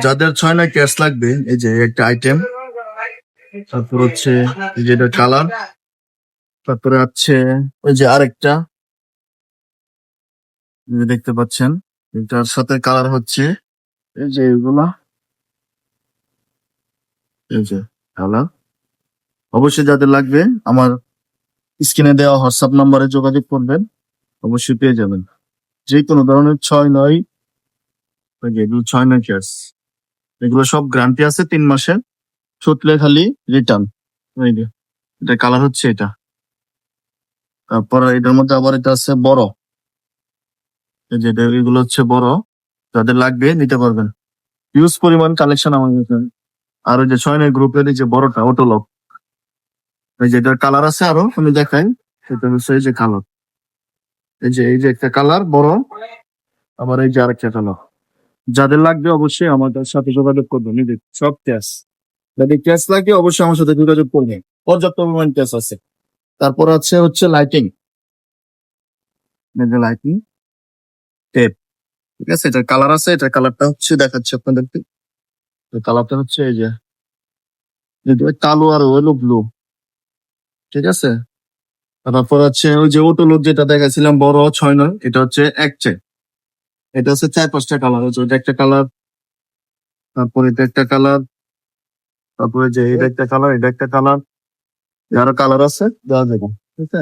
যাদের 6 নং ক্যাশ লাগবে, এই যে একটা আইটেম, তারপর হচ্ছে এই যে এটা কালার, তারপরে আছে ওই যে আরেকটা এই যে দেখতে পাচ্ছেন, এটার সাথে কালার হচ্ছে এই যে এগুলা, এই যে কালার। অবশ্যই যাদের লাগবে আমার স্ক্রিনে দেওয়া হোয়াটসঅ্যাপ নাম্বারে যোগাযোগ করবেন, অবশ্যই পেয়ে যাবেন। যে কোনো ধরনের 6 নং, ওই যে এগুলো 6 নং ক্যাশ, এগুলো সব গ্যারান্টি আছে 3 মাসের, ছুটলে খালি রিটার্ন। এই যে এটা কালার হচ্ছে এটা। তারপর এটার মধ্যে আবার এটা আছে বড়, এই যে এগুলো হচ্ছে বড়, যাদের লাগবে নিতে পারবেন। হিউজ পরিমাণ কালেকশন আমার কাছে। আর ওই যে 6 নং গ্রুপের এই যে বড়টা অটোলক, এই যে এটার কালার আছে আরো, আমি দেখাই। এটা হচ্ছে এই যে কালার, এই যে একটা কালার বড়, আবার এই যে আরেকটা কালার। যাদের লাগবে অবশ্যই আমাদের সাথে যোগাযোগ করবেন। এই যে সব ক্যাশ, যাদের ক্যাশ লাগে অবশ্যই আমার সাথে যোগাযোগ করবেন, পর্যাপ্ত পরিমাণ ক্যাশ আছে। তারপর আছে হচ্ছে লাইটিং, এই যে লাইটিং টেপ, ঠিক আছে। এটার কালার আছে, এটার কালারটা হচ্ছে দেখাচ্ছে আপনাদেরকে। কালারটা হচ্ছে এই যে কালো আর হলো ব্লু, ঠিক আছে। তারপর আছে ওই যে ওটোলক যেটা দেখাছিলাম বড় 6 নং, এটা হচ্ছে একচেক, এটা হচ্ছে 4-5টা কালার আছে। ওইটা একটা কালার, তারপর এটা একটা কালার, তারপরে যে এটা একটা কালার, এটা একটা কালার, আরো কালার আছে দেওয়া যাবে, ঠিক আছে।